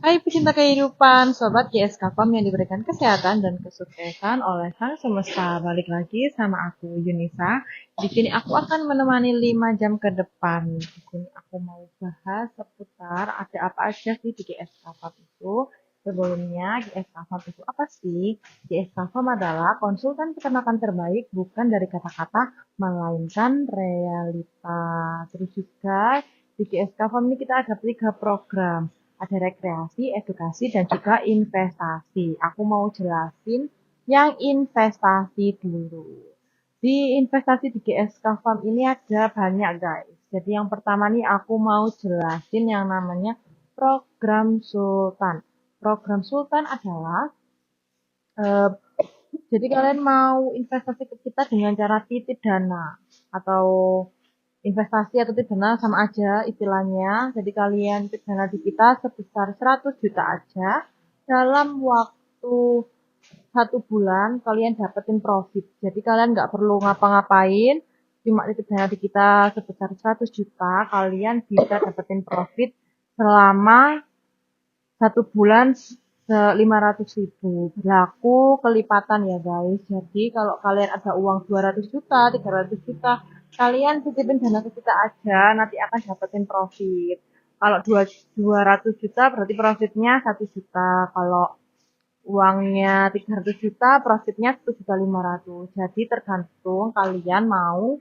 Hai pecinta kehidupan, Sobat GSK Farm yang diberikan kesehatan dan kesuksesan oleh Sang Semesta. Balik lagi sama aku, Yunisa. Di sini aku akan menemani 5 jam ke depan. Di sini aku mau bahas seputar ada apa aja sih di GSK Farm itu. Sebelumnya, GSK Farm itu apa sih? GSK Farm adalah konsultan peternakan terbaik bukan dari kata-kata, melainkan realita. Terus juga di GSK Farm ini kita ada 3 program. Ada rekreasi, edukasi, dan juga investasi. Aku mau jelasin yang investasi dulu. Di investasi di GSK Farm ini ada banyak guys. Jadi yang pertama nih aku mau jelasin yang namanya program Sultan. Program Sultan adalah eh, jadi kalian mau investasi ke kita dengan cara titip dana atau investasi atau titip dana sama aja istilahnya. Jadi kalian titip dana di kita sebesar 100 juta aja. Dalam waktu 1 bulan kalian dapetin profit. Jadi kalian nggak perlu ngapa-ngapain. Cuma titip dana di kita sebesar 100 juta. Kalian bisa dapetin profit selama 1 bulan 500.000. Berlaku kelipatan ya guys. Jadi kalau kalian ada uang 200 juta, 300 juta, kalian titipin dana ke kita aja, nanti akan dapetin profit. Kalau 200 juta berarti profitnya 1 juta. Kalau uangnya 300 juta, profitnya 1.500.000. Jadi tergantung kalian mau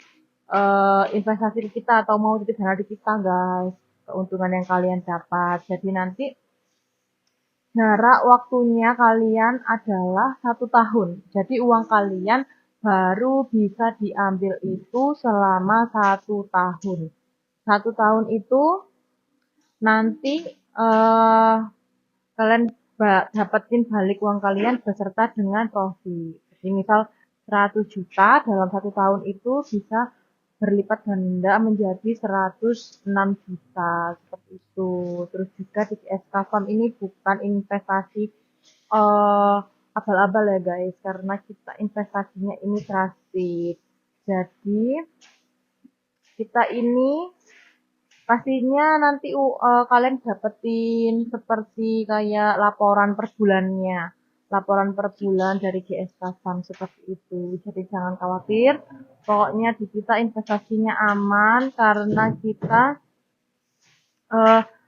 investasi di kita atau mau titip dana di kita guys. Keuntungan yang kalian dapat. Jadi nanti jarak waktunya kalian adalah 1 tahun. Jadi uang kalian baru bisa diambil itu selama 1 tahun. 1 tahun itu nanti kalian dapetin balik uang kalian beserta dengan profit. Jadi misal 100 juta dalam 1 tahun itu bisa berlipat ganda menjadi 106 juta seperti itu. Terus juga di SK Farm ini bukan investasi abal-abal ya guys, karena kita investasinya ini trusted. Jadi kita ini pastinya nanti kalian dapetin seperti kayak laporan per bulannya. Laporan per bulan dari GSK Farm seperti itu. Jadi jangan khawatir. Pokoknya di kita investasinya aman karena kita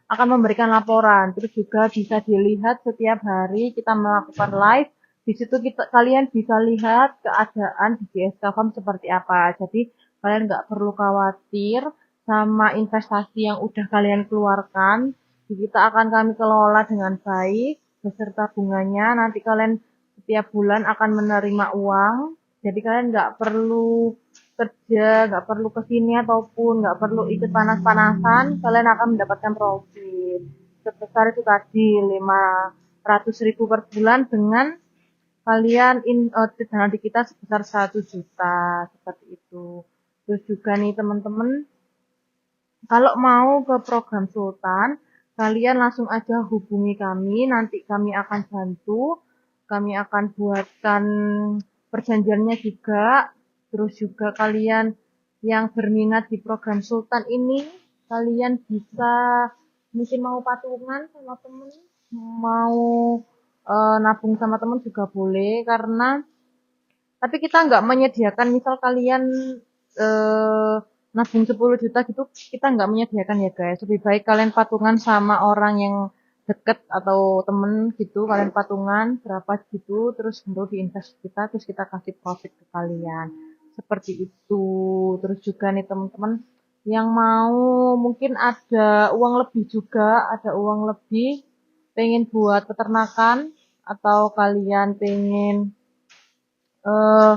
akan memberikan laporan. Terus juga bisa dilihat setiap hari kita melakukan live. Di situ kalian bisa lihat keadaan di GSK Farm seperti apa. Jadi kalian nggak perlu khawatir sama investasi yang udah kalian keluarkan. Kita akan kami kelola dengan baik beserta bunganya. Nanti kalian setiap bulan akan menerima uang. Jadi kalian nggak perlu kerja, nggak perlu kesini ataupun nggak perlu ikut panas-panasan, kalian akan mendapatkan profit sebesar itu tadi 500.000 per bulan dengan kalian dana di kita sebesar 1 juta seperti itu. Terus juga nih teman-teman, kalau mau ke program Sultan, kalian langsung aja hubungi kami, nanti kami akan bantu, kami akan buatkan perjanjiannya juga. Terus juga kalian yang berminat di program Sultan ini, kalian bisa mungkin mau patungan sama temen, mau nabung sama temen juga boleh, karena tapi kita nggak menyediakan misal kalian eh, nabung 10 juta gitu, kita nggak menyediakan ya guys. Lebih baik kalian patungan sama orang yang deket atau temen gitu, kalian patungan berapa gitu, terus baru diinvest kita, terus kita kasih profit ke kalian. Seperti itu. Terus juga nih teman-teman yang mau mungkin ada uang lebih juga, ada uang lebih, pengen buat peternakan atau kalian eh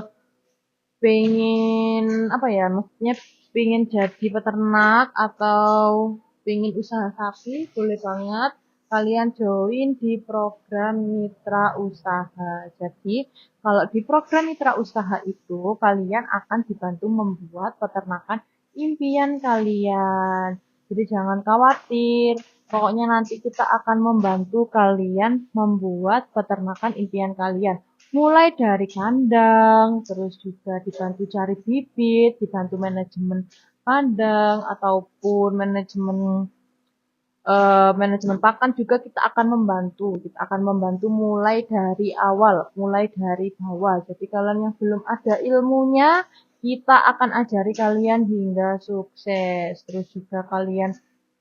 pengen apa ya, maksudnya pengen jadi peternak atau pengen usaha sapi, boleh banget kalian join di program mitra usaha. Jadi kalau di program mitra usaha itu kalian akan dibantu membuat peternakan impian kalian. Jadi jangan khawatir, pokoknya nanti kita akan membantu kalian membuat peternakan impian kalian. Mulai dari kandang, terus juga dibantu cari bibit, dibantu manajemen kandang, ataupun manajemen manajemen pakan juga kita akan membantu. Kita akan membantu mulai dari awal, mulai dari bawah. Jadi kalian yang belum ada ilmunya, kita akan ajari kalian hingga sukses. Terus juga kalian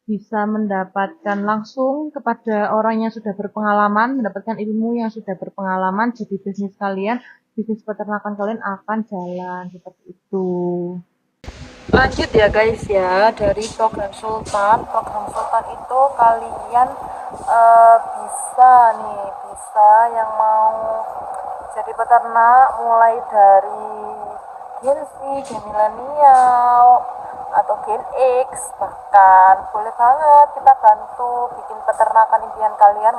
bisa mendapatkan langsung kepada orang yang sudah berpengalaman, mendapatkan ilmu yang sudah berpengalaman. Jadi bisnis kalian, bisnis peternakan kalian akan jalan seperti itu. Lanjut ya guys ya, dari program Sultan. Program Sultan itu kalian bisa nih, bisa yang mau jadi peternak mulai dari Gen Z, Gen milenial, atau Gen X, bahkan boleh banget kita bantu bikin peternakan impian kalian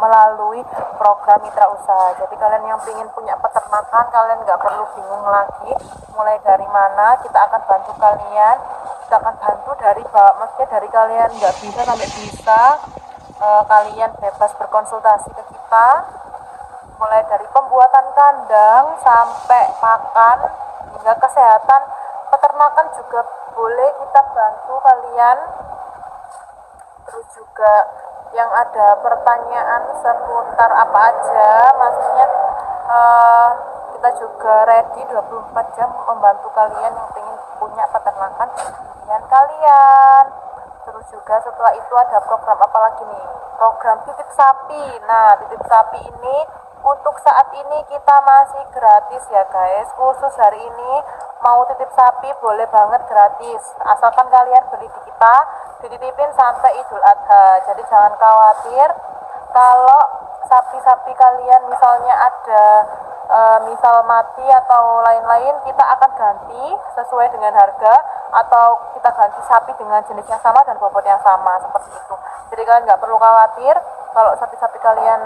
melalui program mitra usaha. Jadi kalian yang ingin punya peternakan, kalian nggak perlu bingung lagi mulai dari mana. Kita akan bantu kalian, kita akan bantu dari maksudnya dari kalian nggak bisa sampai bisa. Kalian bebas berkonsultasi ke kita, mulai dari pembuatan kandang sampai pakan hingga kesehatan peternakan juga boleh kita bantu kalian. Terus juga yang ada pertanyaan seputar apa aja, maksudnya kita juga ready 24 jam membantu kalian yang ingin punya peternakan impian kalian. Terus juga setelah itu ada program apa lagi nih? Program titip sapi. Nah, titip sapi ini untuk saat ini kita masih gratis ya guys. Khusus hari ini mau titip sapi boleh banget gratis. Asalkan kalian beli di kita, dititipin sampai Idul Adha. Jadi jangan khawatir kalau sapi-sapi kalian misalnya ada misal mati atau lain-lain, kita akan ganti sesuai dengan harga, atau kita ganti sapi dengan jenis yang sama dan bobot yang sama, seperti itu. Jadi kalian nggak perlu khawatir kalau sapi-sapi kalian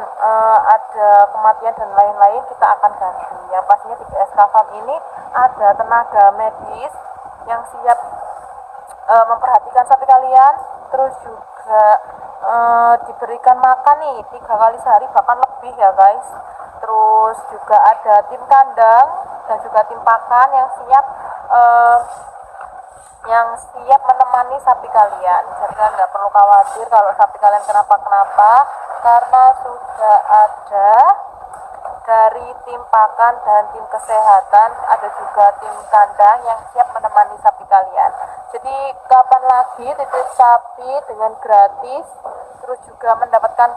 ada kematian dan lain-lain, kita akan ganti. Yang pastinya di GSK Farm ini ada tenaga medis yang siap memperhatikan sapi kalian, terus juga diberikan makan nih 3 kali sehari bahkan lebih ya guys. Terus juga ada tim kandang dan juga tim pakan yang siap menemani sapi kalian. Jadi kalian nggak perlu khawatir kalau sapi kalian kenapa-kenapa, karena sudah ada dari tim pakan dan tim kesehatan, ada juga tim kandang yang siap menemani sapi kalian. Jadi kapan lagi titip sapi dengan gratis, terus juga mendapatkan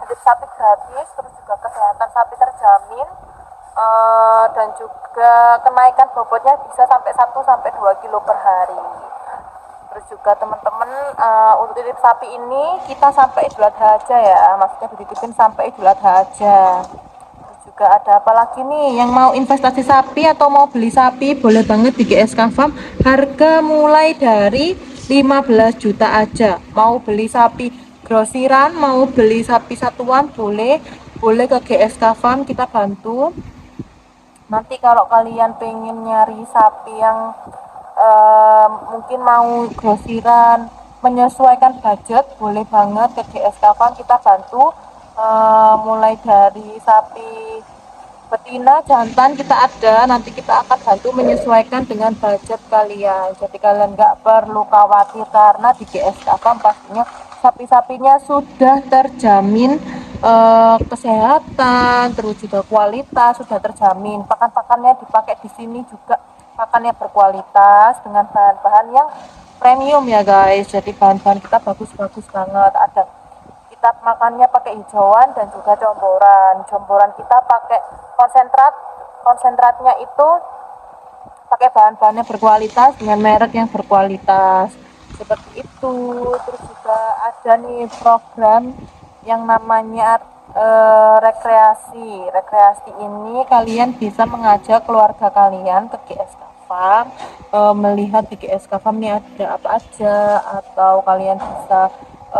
titip sapi gratis, terus juga kesehatan sapi terjamin, dan juga kenaikan bobotnya bisa sampai 1-2 kilo per hari. Terus juga teman-teman, untuk titip sapi ini kita sampai Idul Adha aja ya, maksudnya dititipin sampai Idul Adha aja. Terus juga ada apa lagi nih, yang mau investasi sapi atau mau beli sapi boleh banget di GSK Farm. Harga mulai dari 15 juta aja. Mau beli sapi grosiran, mau beli sapi satuan boleh ke GSK Farm, kita bantu. Nanti kalau kalian pengen nyari sapi yang mungkin mau grosiran, menyesuaikan budget, boleh banget ke GSK Farm, kita bantu. Mulai dari sapi betina, jantan kita ada, nanti kita akan bantu menyesuaikan dengan budget kalian. Jadi kalian nggak perlu khawatir, karena di GSK Farm pastinya sapi-sapinya sudah terjamin kesehatan, terus juga kualitas sudah terjamin. Pakan-pakannya dipakai di sini juga pakan yang berkualitas dengan bahan-bahan yang premium ya guys. Jadi bahan-bahan kita bagus-bagus banget. Ada kita makannya pakai hijauan dan juga comboran kita pakai konsentratnya itu pakai bahan-bahan yang berkualitas dengan merek yang berkualitas, seperti itu. Terus juga ada nih program yang namanya rekreasi ini kalian bisa mengajak keluarga kalian ke GSK Farm, melihat di GSK Farm ini ada apa aja, atau kalian bisa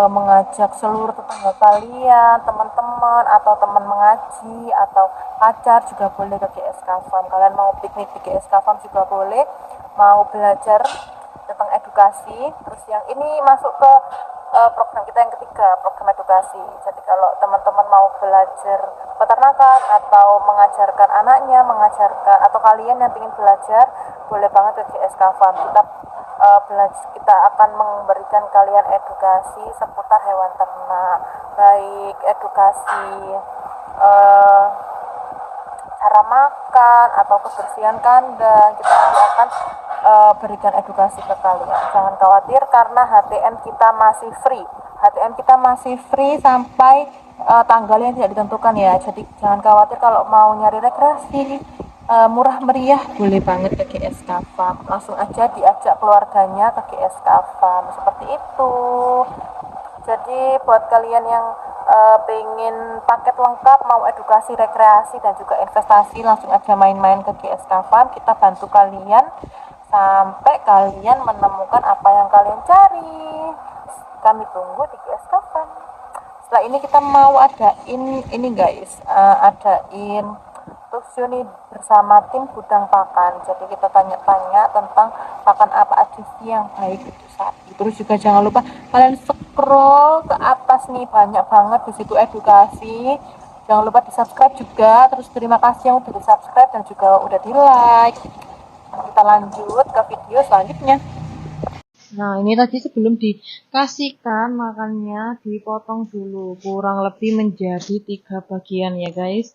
mengajak seluruh tetangga kalian, teman-teman atau teman mengaji atau pacar juga boleh ke GSK Farm. Kalian mau piknik di GSK Farm juga boleh, mau belajar tentang edukasi. Terus yang ini masuk ke program kita yang ketiga, program edukasi. Jadi kalau teman-teman mau belajar peternakan atau mengajarkan anaknya, mengajarkan atau kalian yang ingin belajar, boleh banget ke GSK Farm. Kita akan memberikan kalian edukasi seputar hewan ternak, baik edukasi eh, cara makan atau kebersihan kandang. Kita nanti akan berikan edukasi ke kalian. Jangan khawatir karena HTM kita masih free. HTM kita masih free sampai tanggal yang tidak ditentukan ya. Jadi jangan khawatir kalau mau nyari rekreasi murah meriah, boleh banget ke GSK Farm. Langsung aja diajak keluarganya ke GSK Farm. Seperti itu. Jadi buat kalian yang pengen paket lengkap, mau edukasi, rekreasi, dan juga investasi, langsung aja main-main ke GSK Farm. Kita bantu kalian sampai kalian menemukan apa yang kalian cari. Kami tunggu di GSK Farm. Setelah ini kita mau adain ini guys, adain talkshow nih bersama tim gudang pakan. Jadi kita tanya-tanya tentang pakan apa aja sih yang baik untuk sapi. Terus juga jangan lupa kalian scroll ke atas nih, banyak banget di situ edukasi. Jangan lupa di subscribe juga. Terus terima kasih yang udah di subscribe dan juga udah di like. Kita lanjut ke video selanjutnya. Nah, ini tadi sebelum dikasihkan makannya dipotong dulu, kurang lebih menjadi 3 bagian ya guys.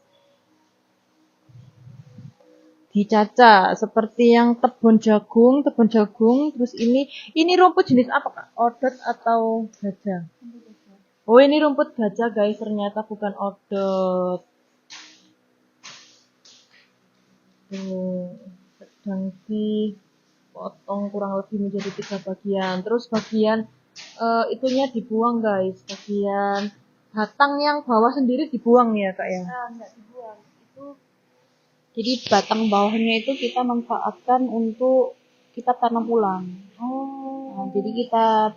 Dicacah seperti yang tebon jagung, terus ini rumput jenis apa Kak? Odot atau gajah? Oh, ini rumput gajah guys, ternyata bukan odot. Tuh, sedang dipotong kurang lebih menjadi 3 bagian. Terus bagian itunya dibuang guys, bagian batang yang bawah sendiri dibuang ya Kak ya? Enggak dibuang. Jadi batang bawahnya itu kita manfaatkan untuk kita tanam ulang. Nah, jadi kita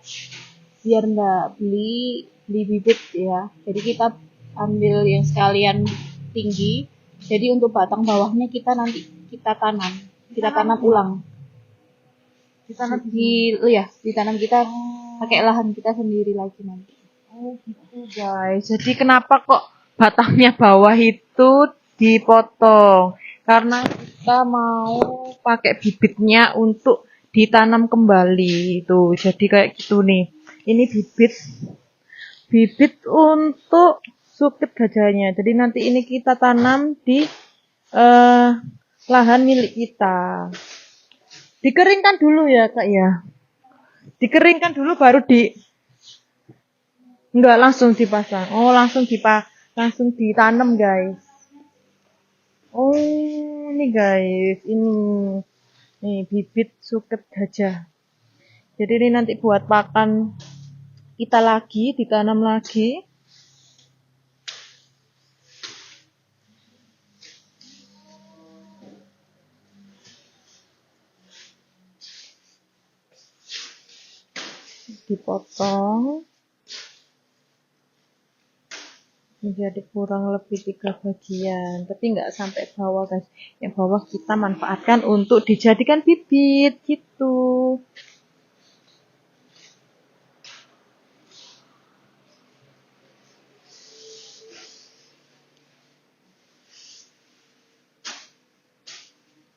biar nggak beli bibit ya. Jadi kita ambil yang sekalian tinggi. Jadi untuk batang bawahnya kita nanti kita tanam ulang. Ditanam ditanam kita pakai lahan kita sendiri lagi nanti. Oh gitu guys. Jadi kenapa kok batangnya bawah itu dipotong? Karena kita mau pakai bibitnya untuk ditanam kembali itu. Jadi kayak gitu nih. Ini bibit untuk sukit gajahnya. Jadi nanti ini kita tanam di lahan milik kita. Dikeringkan dulu ya Kak ya. Dikeringkan dulu baru enggak langsung dipasang. Oh, langsung ditanam, guys. Oh, ini guys, ini nih bibit suket gajah. Jadi ini nanti buat pakan kita lagi, ditanam lagi. Dipotong menjadi kurang lebih 3 bagian, tapi nggak sampai bawah guys. Yang bawah kita manfaatkan untuk dijadikan bibit gitu.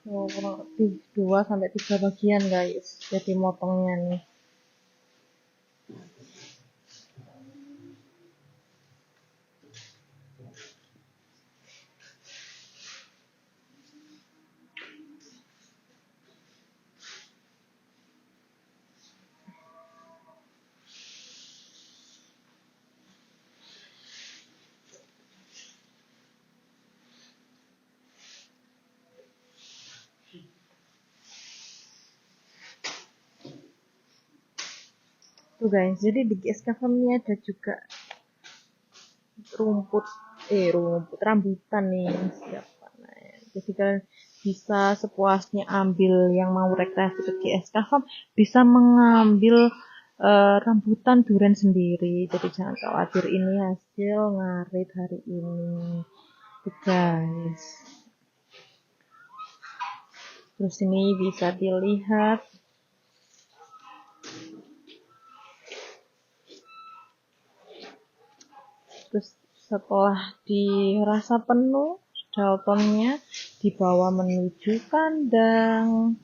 Oh, kurang lebih 2 sampai 3 bagian guys. Jadi motongnya nih. Tuh guys, jadi di GSK Farm ini ada juga rambutan nih siap panen. Jadi kalian bisa sepuasnya ambil yang mau rekreasi ke GSK Farm bisa mengambil rambutan durian sendiri. Jadi jangan khawatir, ini hasil ngarit hari ini. Tuh guys. Terus ini bisa dilihat Terus setelah dirasa penuh daltonnya, dibawa menuju kandang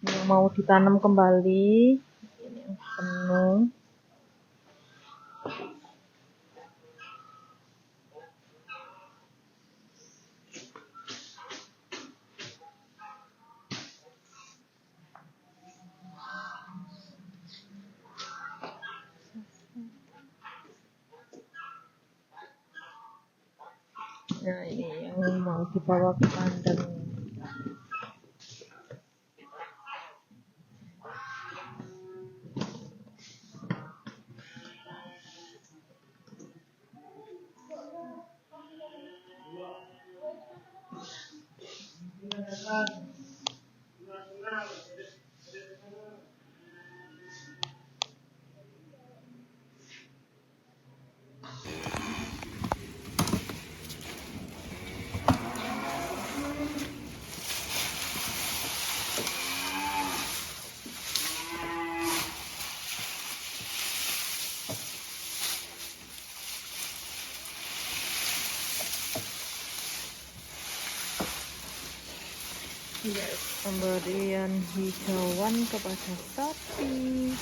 yang mau ditanam kembali. Ini yang penuh. Nah, ini yang mau dibawa ke kandang. Ya, pemberian hijauan kepada sapi.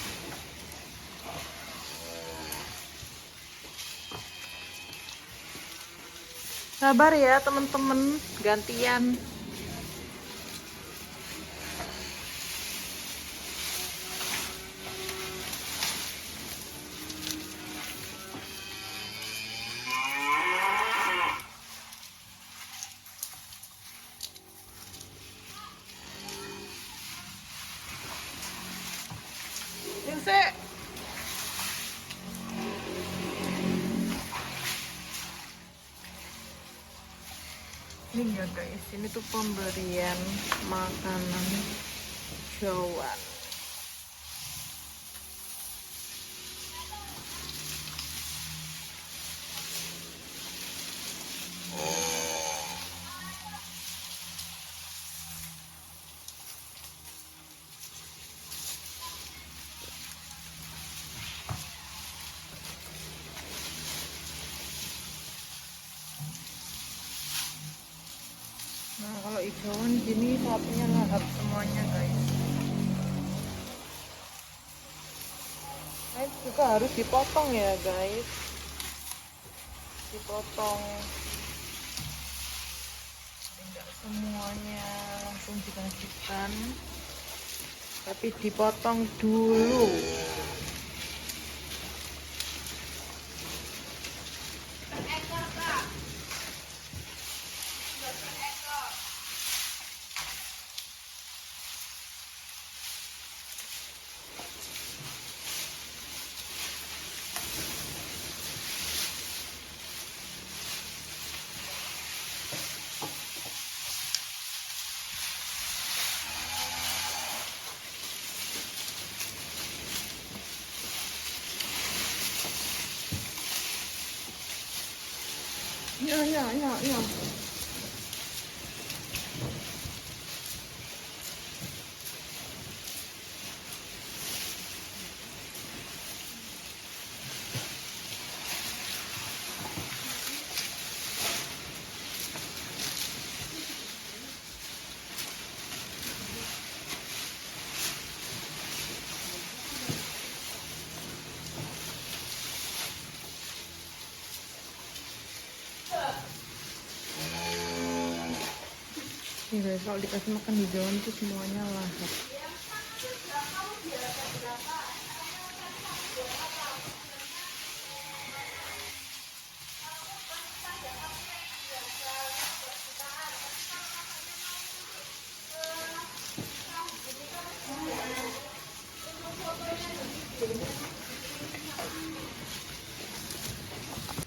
Sabar ya teman-teman, gantian. Sik. Ini ya guys, ini tuh pemberian makanan hijauan. Nah, kalau hijauan gini sapinya lahap semuanya guys. Nah, itu juga harus dipotong ya guys. Dipotong. Tidak semuanya langsung dikasihkan, tapi dipotong dulu. Ya. Nih guys, kalau dikasih makan hijauan itu semuanya lahap.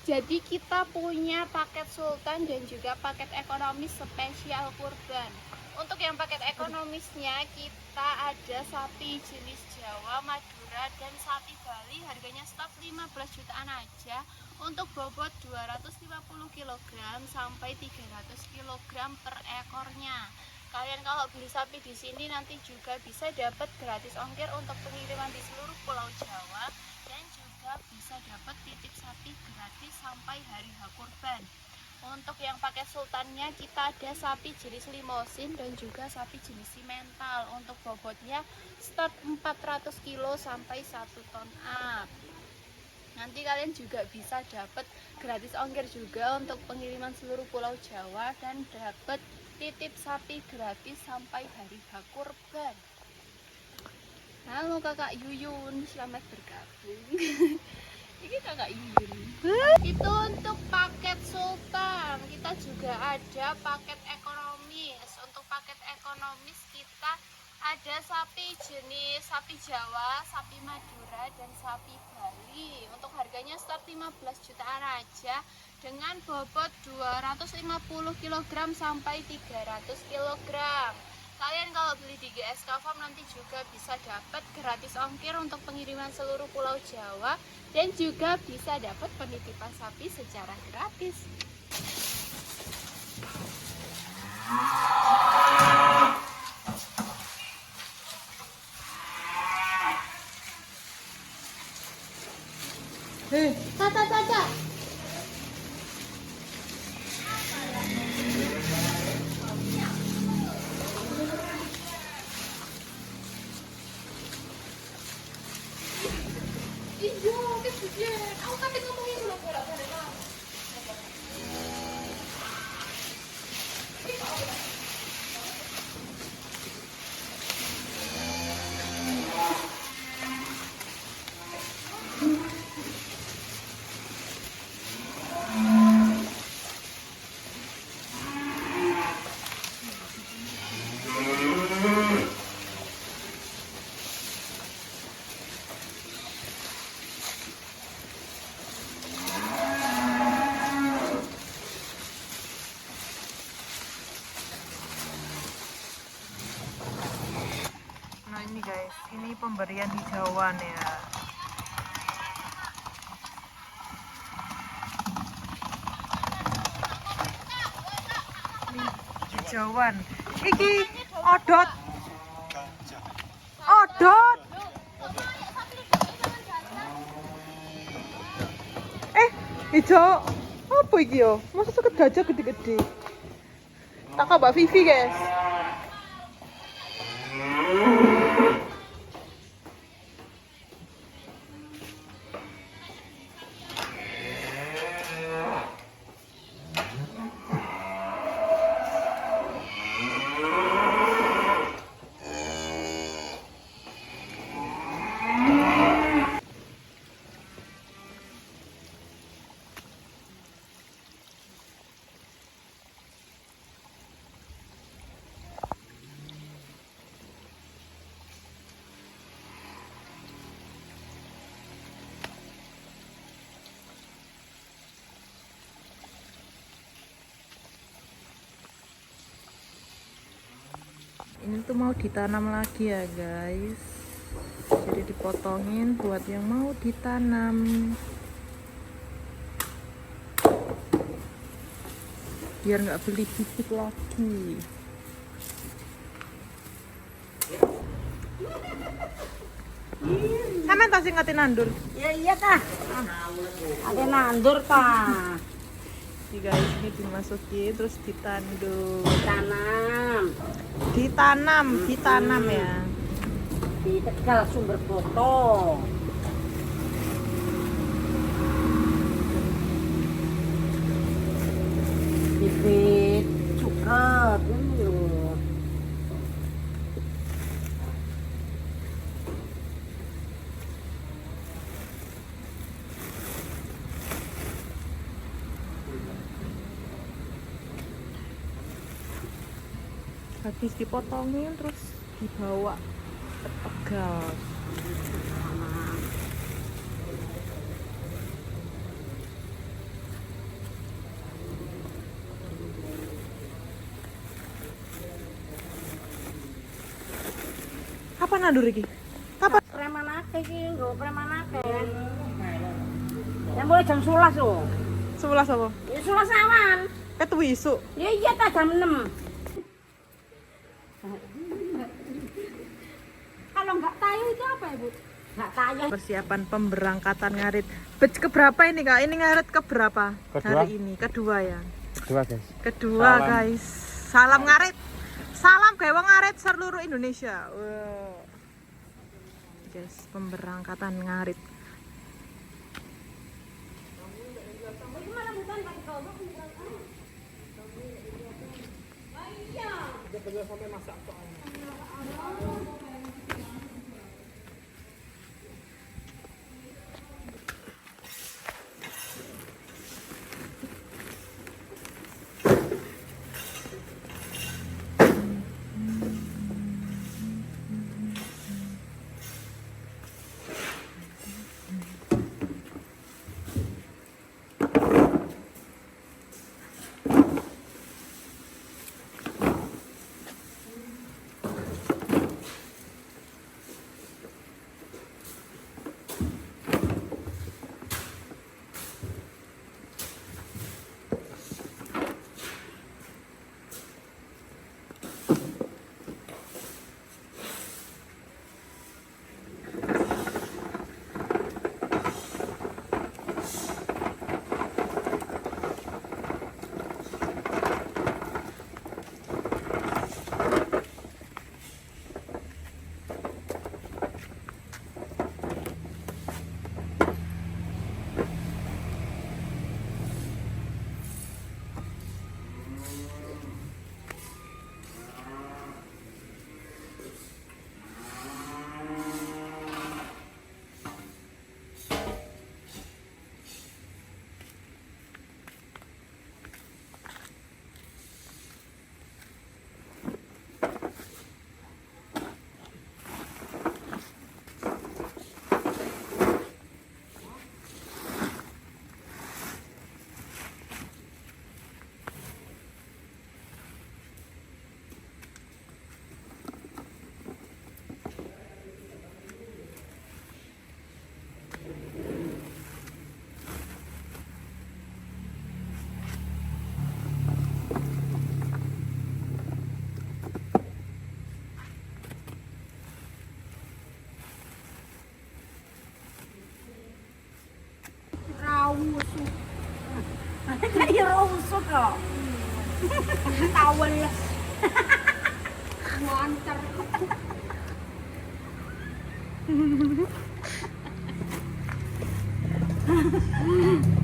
Jadi kita punya paket sultan dan juga paket ekonomis spesial kurban. Untuk yang paket ekonomisnya kita ada sapi jenis Jawa, Madura, dan sapi Bali. Harganya stop 15 jutaan aja. Untuk bobot 250 kg sampai 300 kg per ekornya. Kalian kalau beli sapi di sini nanti juga bisa dapat gratis ongkir untuk pengiriman di seluruh Pulau Jawa dan juga bisa dapat sultannya kita ada sapi jenis limosin dan juga sapi jenis simental. Untuk bobotnya start 400 kilo sampai 1 ton up. Nanti kalian juga bisa dapat gratis ongkir juga untuk pengiriman seluruh Pulau Jawa dan dapat titip sapi gratis sampai hari H kurban. Halo Kakak Yuyun, selamat bergabung. Ini Kakak Yuyun. Itu untuk paket sultan. Kita juga ada paket ekonomis. Untuk paket ekonomis kita ada sapi jenis sapi Jawa, sapi Madura, dan sapi Bali. Untuk harganya start 15 jutaan aja dengan bobot 250 kg sampai 300 kg. Kalian kalau beli di GSK Farm nanti juga bisa dapat gratis ongkir untuk pengiriman seluruh Pulau Jawa dan juga bisa dapat penitipan sapi secara gratis. Tata. Iya, kejadian. Aku kan ngomongin dulu bolak-balik. Nah ini guys, ini pemberian hijauan ya. Ini hijauan. Iki odot. Odot. Hijau. Apa iki yo? Masa suket gajah gede-gede. Tak Mbak Vivi guys. Ini tuh mau ditanam lagi ya guys, jadi dipotongin buat yang mau ditanam. Biar nggak beli bibit lagi. Sama tas ingetin nandur. Iya kah? Ada nandur kah? Nih guys, ini dimasukin terus ditandur. Ditanam ya. Di Tegal Sumber Boto. Bibit cukup ini loh. Habis dipotongin terus dibawa ke Tegal. Kapan nandur iki? Kapan? Premanake iki lho, premanake. Ya mulai jam 11 lho. 11 apa? Ya 11 awan. Ketu isuk. Ya iya ta jam 6. Kalau nggak tayu itu apa ya, Bu? Nggak tayu. Persiapan pemberangkatan ngarit. Batch keberapa ini Kak? Ini ngarit keberapa? Kedua. Hari ini, kedua ya. kedua guys. Kedua Salam. guys. Salam ngarit. Salam gawe wong ngarit seluruh Indonesia. Wow. Guys, pemberangkatan ngarit. Kayak rusuk kok. Tawel. Wanter.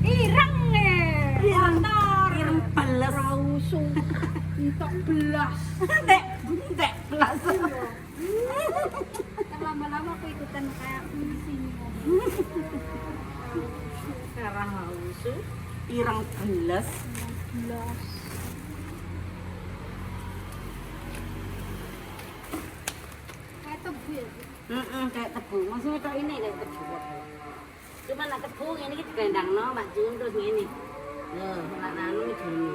Ireng wanter. Ireng belas. Rusuk. Entok belas. Entek belas. Lama-lama aku ikutan kayak di sini. Sekarang rusuk. Ireng belas. Kayak tebu ya. Kayak tebu. Maksudnya kok ini kayak tebu. Cuma nak tebu ini kita gendang no, macam terus ini. Loh, nak nanu ni gini.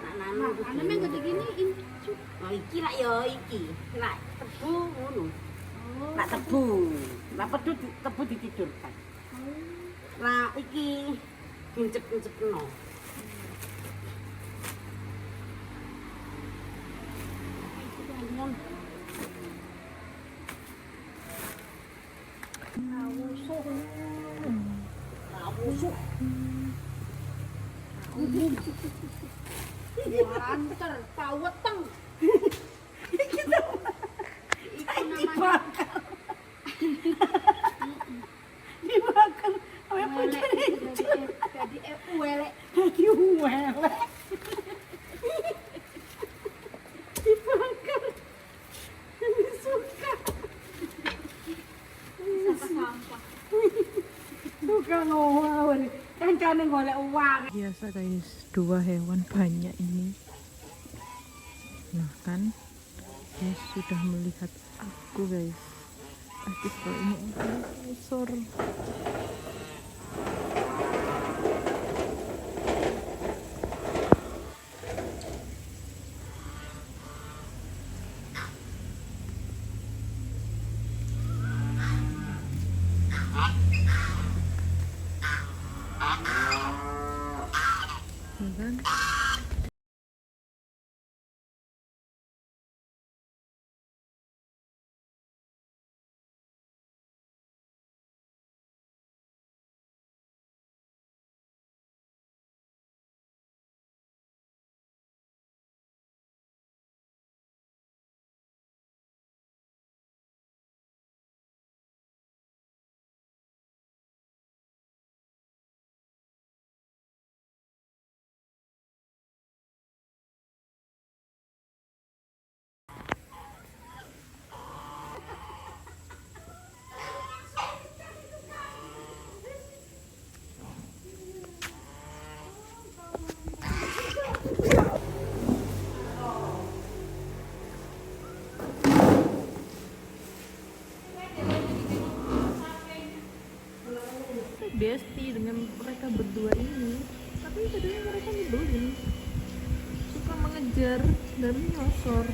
Nak nanu tu. Anaknya gede gini ini. Oh, iki lah yo iki. Nak tebu ngono. Nak tebu. Nak tebu ditidurkan. Lah iki kincep-kincep no. Rawusuk. Wanter, paweteng. Iki namanya dibakar. Apa welek. Jadi welek. Jadi welek. Dibakar. Suka. Sampah. Suka ngawur. Kancane golek uang. Biasa guys, dua hewan banyak ini. Nah kan, guys sudah melihat aku guys. Aktif kalau ini sor. Kan? harusnya bestie dengan mereka berdua ini, tapi kadang mereka nyebelin, suka mengejar dan menyosor.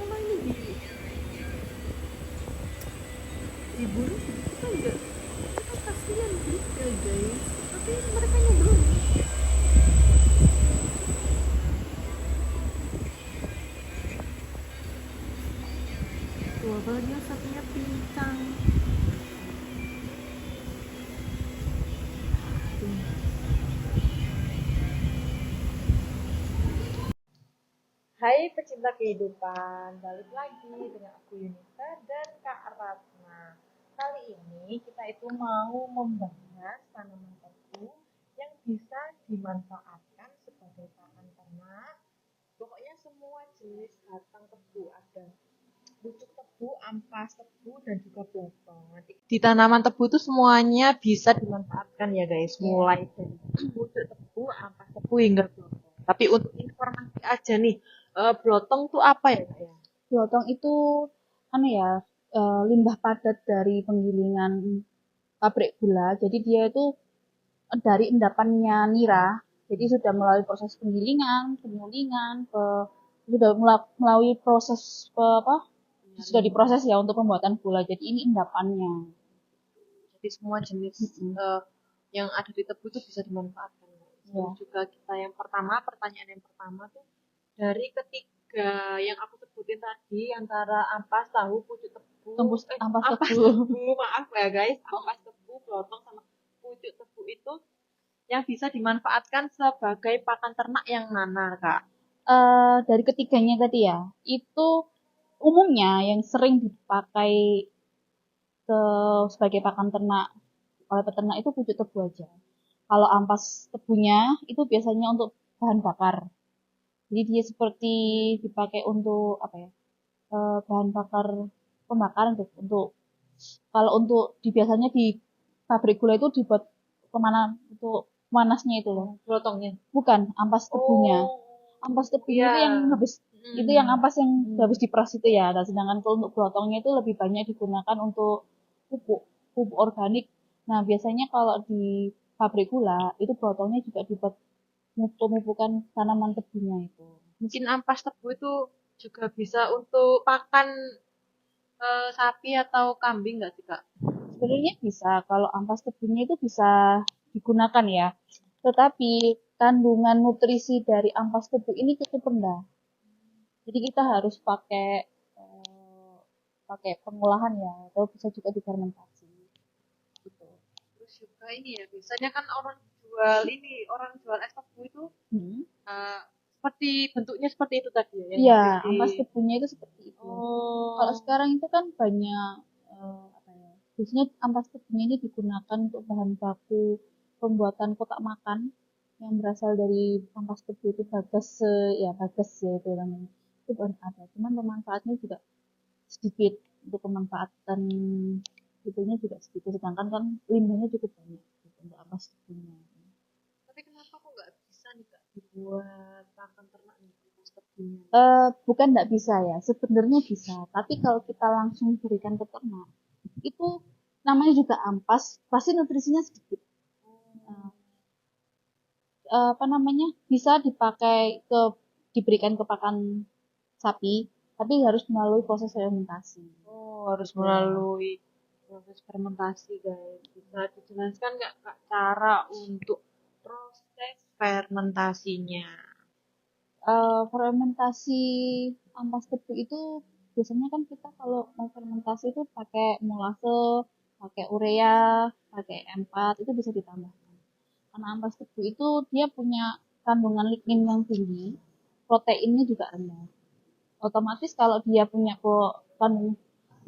Mama ini diburu kita enggak, kita kasihan juga guys, tapi mereka nyebelin. Tuh apalagi yang satunya pincang. Hai pecinta kehidupan, balik lagi dengan aku Yunita dan Kak Ratna. Kali ini kita itu mau membahas tanaman tebu yang bisa dimanfaatkan sebagai pakan ternak. Pokoknya semua jenis batang tebu ada. Pucuk tebu, ampas tebu, dan juga pelotong. Di tanaman tebu itu semuanya bisa dimanfaatkan ya guys, mulai dari pucuk tebu, ampas tebu hingga pelotong. Tapi untuk informasi aja nih, blotong tuh apa ya Kak ya? Blotong itu limbah padat dari penggilingan pabrik gula. Jadi dia itu dari endapannya nira. Jadi sudah melalui proses penggilingan, penyulingan, sudah melalui proses sudah diproses ya untuk pembuatan gula. Jadi ini endapannya. Jadi semua jenis yang ada di tebu itu bisa dimanfaatkan. Ya. Terus juga kita pertanyaan yang pertama tuh dari ketiga yang aku sebutin tadi antara ampas, tahu, pucuk tebu, Ampas tebu. maaf ya guys, ampas tebu, pelotong sama pucuk tebu itu yang bisa dimanfaatkan sebagai pakan ternak yang mana Kak? Dari ketiganya tadi ya, itu umumnya yang sering dipakai sebagai pakan ternak oleh peternak itu pucuk tebu aja. Kalau ampas tebunya itu biasanya untuk bahan bakar. Jadi dia seperti dipakai untuk bahan bakar pembakaran untuk kalau untuk biasanya di pabrik gula itu dibuat untuk panasnya itu loh. Pelotongnya. Bukan, ampas tebunya. Ampas tebu itu yang habis itu yang ampas yang habis diperas itu ya. Nah, sedangkan kalau untuk pelotongnya itu lebih banyak digunakan untuk pupuk organik. Nah, biasanya kalau di pabrik gula itu pelotongnya juga dibuat pemupukan tanaman tebunya itu. Mungkin ampas tebu itu juga bisa untuk pakan sapi atau kambing nggak sih Kak? Sebenarnya bisa, kalau ampas tebunya itu bisa digunakan ya. Tetapi kandungan nutrisi dari ampas tebu ini cukup rendah. Jadi kita harus pakai pengolahan ya, atau bisa juga difermentasi. Gitu. Terus juga ini ya, biasanya kan orang jual es tebu itu seperti bentuknya seperti itu tadi ya? Iya, ampas tebunya itu seperti itu. Oh. Kalau sekarang itu kan banyak biasanya ampas tebunya ini digunakan untuk bahan baku pembuatan kotak makan yang berasal dari ampas tebu itu bagas ya itu namanya. Itu bahan ada, cuman pemanfaatnya juga sedikit, untuk pemanfaatan itunya juga sedikit, sedangkan kan limbahnya cukup banyak gitu, untuk ampas tebunya. Tapi kenapa kok nggak bisa nih Kak dibuat pakan ternak nih ampas tebunya? Bukan nggak bisa ya, sebenarnya bisa. Tapi kalau kita langsung berikan ke ternak, itu namanya juga ampas, pasti nutrisinya sedikit. Bisa diberikan ke pakan sapi, tapi harus melalui proses fermentasi. Oh, harus melalui proses fermentasi guys. Bisa dijelaskan nggak Kak cara untuk proses fermentasinya? Fermentasi ampas tebu itu biasanya kan kita kalau mau fermentasi itu pakai molase, pakai urea, pakai M4 itu bisa ditambahkan. Karena ampas tebu itu dia punya kandungan lignin yang tinggi, proteinnya juga rendah. Otomatis kalau dia punya kandungan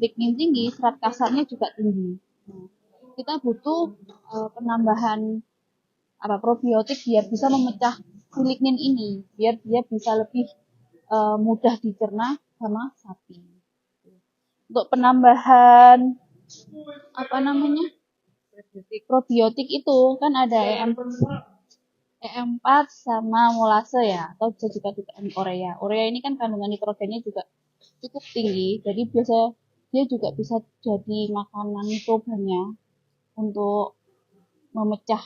lignin tinggi, serat kasarnya juga tinggi. Nah, kita butuh penambahan probiotik biar bisa memecah lignin ini, biar dia bisa lebih mudah dicerna sama sapi. Untuk penambahan probiotik itu kan ada EM4 sama molase ya, atau bisa juga urea. Urea ini kan kandungan nitrogennya juga cukup tinggi, jadi dia juga bisa jadi makanan mikrobannya. untuk memecah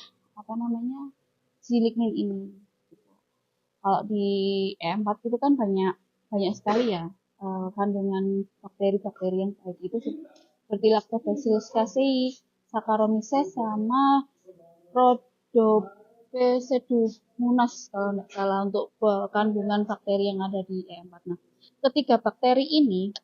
si lignin ini. Kalau di E4 itu kan banyak sekali ya kandungan bakteri-bakteri yang baik itu seperti Lactobacillus casei, Saccharomyces sama Rhodopseudomonas kalau nggak salah untuk kandungan bakteri yang ada di E4. Nah, ketiga bakteri ini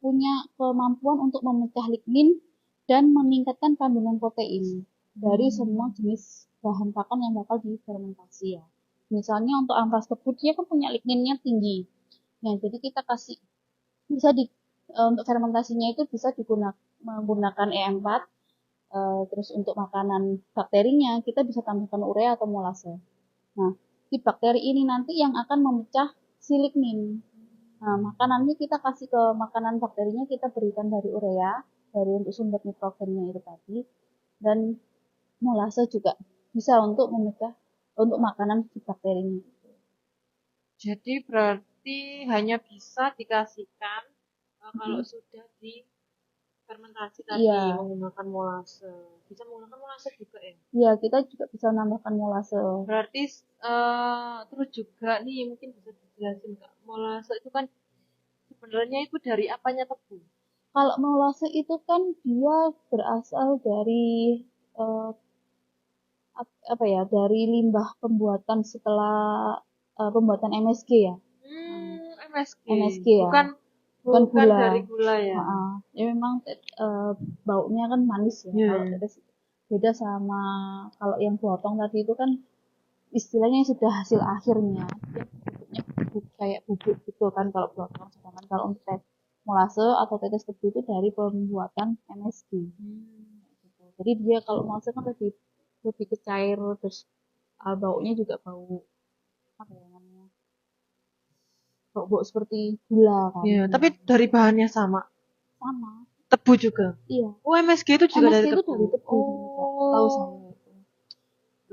punya kemampuan untuk memecah lignin dan meningkatkan kandungan protein dari semua jenis bahan pakan yang bakal difermentasi ya. Misalnya untuk ampas tebu dia kan punya ligninnya tinggi. Nah, jadi kita kasih bisa untuk fermentasinya itu bisa menggunakan E4. Terus untuk makanan bakterinya kita bisa tambahkan urea atau molase. Nah, si bakteri ini nanti yang akan memecah si lignin. Nah, makanannya kita kasih ke makanan bakterinya kita berikan dari urea, dari untuk sumber nitrogennya itu tadi, dan molase juga bisa untuk memecah untuk makanan si bakterinya. Jadi berarti hanya bisa dikasihkan kalau sudah di fermentasi tadi Iya. menggunakan molase. Bisa menggunakan molase juga ya? Iya, kita juga bisa menambahkan molase. Berarti terus juga nih mungkin bisa dijelasin Kak. Molase itu kan sebenarnya itu dari apanya tebu? Kalau molase itu kan dia berasal dari eh, dari limbah pembuatan setelah pembuatan MSG ya. MSG. MSG ya. Bukan gula. dari gula ya. Ya memang baunya kan manis ya. Yeah. Kalau tetes beda sama kalau yang potong tadi itu kan istilahnya sudah hasil akhirnya. Dia bentuknya kayak bubuk gitu kan kalau potong. Sedangkan kalau untuk molase atau tetes tebu itu dari pembuatan MSG. Gitu. Jadi dia kalau molase kan lebih ke cair terus baunya juga bau apa ya namanya? Bau seperti gula kan. Iya, tapi dari bahannya sama. Sama. Tebu juga. Iya. Oh, MSG itu juga MSG dari itu tebu. dari tebu. Tahu saya.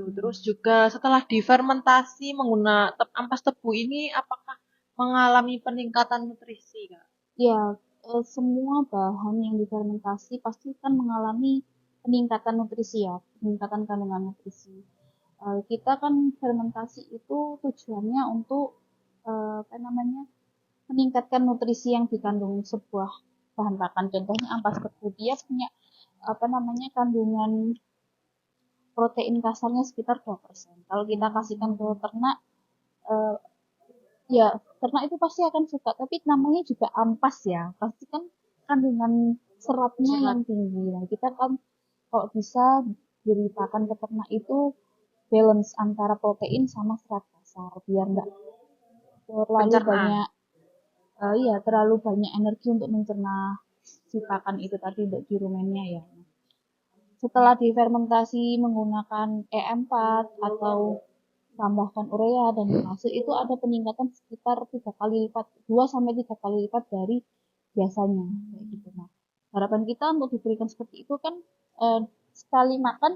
Terus juga setelah difermentasi menggunakan ampas tebu ini apakah mengalami peningkatan nutrisi, Kak? Ya, semua bahan yang difermentasi pasti kan mengalami peningkatan nutrisi ya, peningkatan kandungan nutrisi. Kita kan fermentasi itu tujuannya untuk meningkatkan nutrisi yang dikandung sebuah bahan pakan. Contohnya ampas tebu dia punya kandungan protein kasarnya sekitar 2%. Kalau kita kasihkan ke ternak, ya ternak itu pasti akan suka. Tapi namanya juga ampas ya, pasti kan kandungan seratnya yang tinggi. Nah, kita kan kalau bisa beri pakan ke ternak itu balance antara protein sama serat kasar, biar nggak terlalu banyak energi untuk mencerna si pakan itu tadi untuk di rumennya ya. Setelah difermentasi menggunakan E4 atau tambahkan urea dan molase itu ada peningkatan sekitar 2 sampai 3 kali lipat dari biasanya kayak gitu. Nah, harapan kita untuk diberikan seperti itu kan sekali makan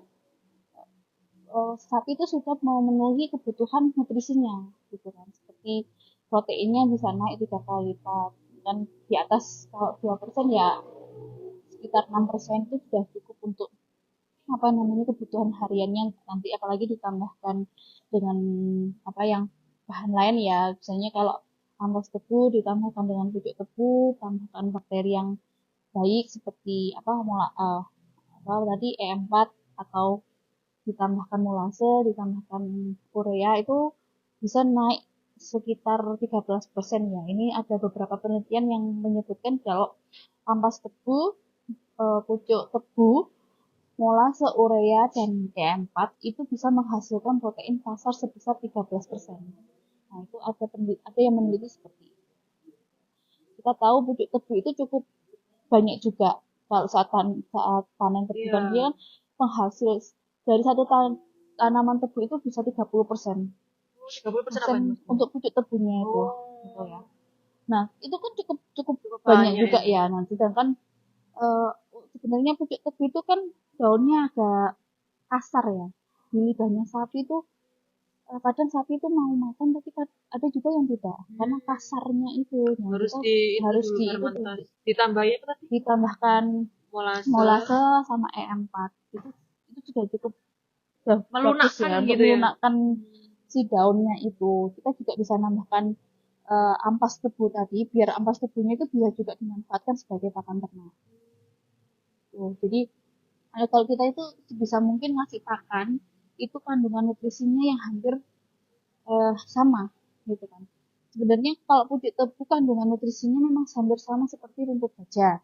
sapi itu sudah memenuhi kebutuhan nutrisinya gitu kan. Seperti proteinnya bisa naik 3 kali lipat dan di atas kalau 2% ya sekitar 6% itu sudah cukup untuk kebutuhan hariannya nanti, apalagi ditambahkan dengan yang bahan lain ya, misalnya kalau ampas tebu ditambahkan dengan pucuk tebu, tambahkan bakteri yang baik seperti tadi E4 atau ditambahkan molase, ditambahkan urea itu bisa naik sekitar 13% ya. Ini ada beberapa penelitian yang menyebutkan kalau ampas tebu, pucuk tebu, molase, urea, dan E4 itu bisa menghasilkan protein kasar sebesar 13%. Nah, itu ada yang meneliti seperti itu. Kita tahu pucuk tebu itu cukup banyak juga kalau saat panen tebu kan dia penghasil dari satu tanaman tebu itu bisa 30%. 30% untuk pucuk tebunya itu. Gitu ya. Nah, itu kan cukup banyak juga ya. Nah, sedangkan sebenarnya pucuk tebu itu kan daunnya agak kasar ya. Di lidahnya sapi itu kadang sapi itu mau makan tapi ada juga yang tidak karena kasarnya itu. Nah, ditambahkan molase sama E4 itu sudah cukup udah bagus Melunakkan ya untuk gitu ya. melunakkan si daunnya itu. Kita juga bisa nambahkan ampas tebu tadi biar ampas tebunya itu bisa juga dimanfaatkan sebagai pakan ternak. Tuh, jadi kalau kita itu sebisa mungkin ngasih pakan itu kandungan nutrisinya yang hampir sama gitu kan. Sebenarnya kalau pucuk tebu kandungan nutrisinya memang hampir sama seperti rumput gajah,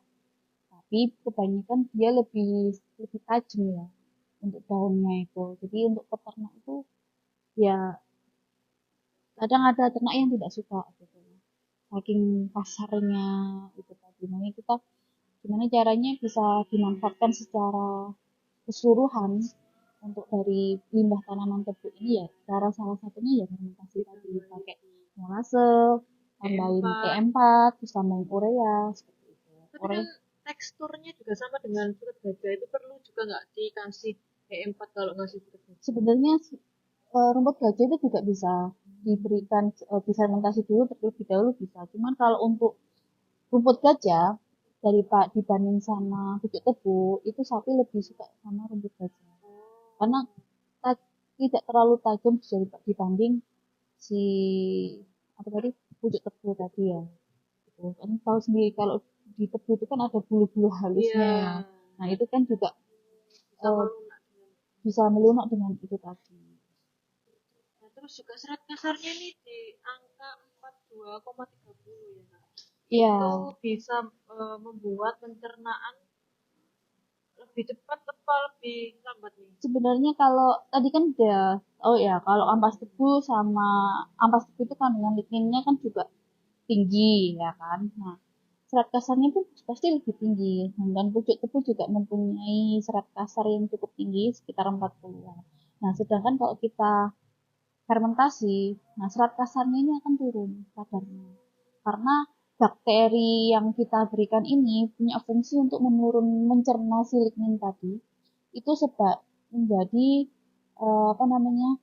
tapi kebanyakan dia lebih lebih tajam ya untuk daunnya itu. Jadi untuk peternak itu ya kadang ada ternak yang tidak suka gitu. Saking kasarnya itu tadi. Makanya kita gimana caranya bisa dimanfaatkan secara keseluruhan untuk dari limbah tanaman tebu ini ya cara salah satunya ya fermentasi tadi pakai molase tambahin E4 terus tambahin urea seperti itu. Tapi kan teksturnya juga sama dengan kulit gajah, itu perlu juga nggak dikasih E4 kalau ngasih kulit gajah? Sebenarnya rumput gajah itu juga bisa diberikan difermentasi dulu terlebih dahulu bisa. Cuman kalau untuk rumput gajah dari Pak dibanding sama pucuk tebu itu sapi lebih suka sama rumput gajah karena tidak terlalu tajam dibanding si apa tadi pucuk tebu tadi ya gitu. Kan tahu sendiri kalau di tebu itu kan ada bulu-bulu halusnya nah itu kan juga bisa melunak dengan itu tadi. Nah, terus juga serat kasarnya nih di angka 42,30 ya Kak. Iya. Itu bisa membuat pencernaan lebih cepat atau lebih lambat nih? Sebenarnya kalau tadi kan udah oh ya kalau ampas tebu sama ampas tebu itu kandungan ligninnya kan juga tinggi ya kan. Nah, serat kasarnya pun pasti lebih tinggi. Dan pucuk tebu juga mempunyai serat kasar yang cukup tinggi sekitar 40. Nah, sedangkan kalau kita fermentasi, nah serat kasarnya ini akan turun kadarnya. Karena bakteri yang kita berikan ini punya fungsi untuk mencerna si lignin tadi itu sebab menjadi apa namanya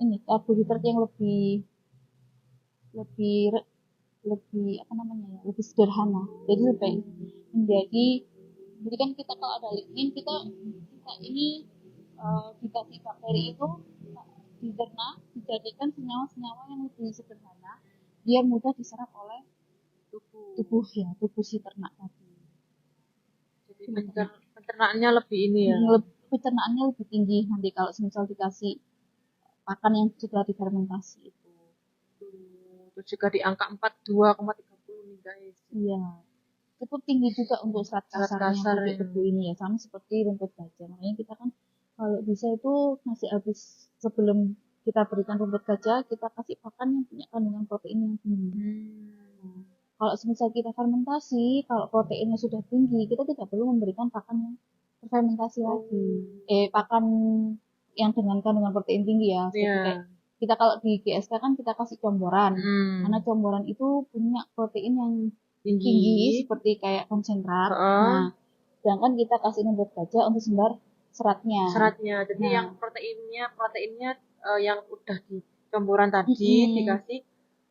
ini karbohidrat yang lebih lebih apa namanya ya lebih sederhana jadi lebih menjadi jadi kan kita kalau ada lignin kita ini dikasih bakteri itu dicerna dijadikan senyawa-senyawa yang lebih sederhana biar mudah diserap oleh tubuh si ternak tadi. Jadi pencernaannya lebih ini ya. Pencernaannya lebih tinggi nanti kalau misal dikasih pakan yang sudah difermentasi itu. Terus juga di angka 42,30 nih guys. Iya. Cukup tinggi juga untuk serat kasarnya pucuk tebu ini ya sama seperti rumput gajah. Makanya kita kan kalau bisa itu masih habis sebelum kita berikan rumput gajah kita kasih pakan yang punya kandungan protein yang tinggi. Nah, kalau misal kita fermentasi, kalau proteinnya sudah tinggi, kita tidak perlu memberikan pakan yang fermentasi lagi. Pakan yang dengan kandungan protein tinggi ya. Kita kalau di GSK kan kita kasih comboran. Karena comboran itu punya protein yang tinggi seperti kayak konsentrat. Nah, sedangkan kita kasih rumput gajah untuk sumber seratnya. Jadi yang proteinnya yang udah di comboran tadi dikasih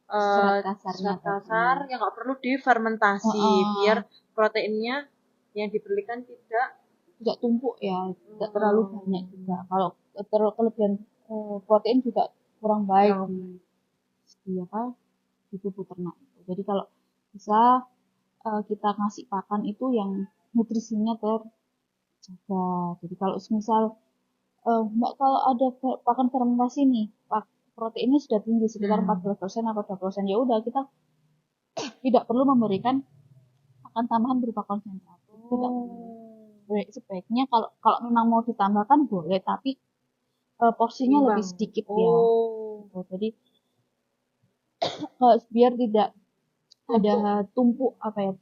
serat kasar yang nggak perlu difermentasi biar proteinnya yang diberikan tidak tumpuk ya, tidak terlalu banyak juga. Kalau kelebihan protein juga kurang baik di tubuh ternak. Jadi kalau bisa kita ngasih pakan itu yang nutrisinya terjaga. Jadi kalau misal Mbak kalau ada pakan fermentasi nih, proteinnya sudah tinggi sekitar 14% atau 2%, ya udah kita tidak perlu memberikan pakan tambahan berupa konsentrat. Sebaiknya kalau memang mau ditambahkan boleh, tapi porsinya lebih sedikit ya. Jadi biar tidak ada tumpuk apa ya.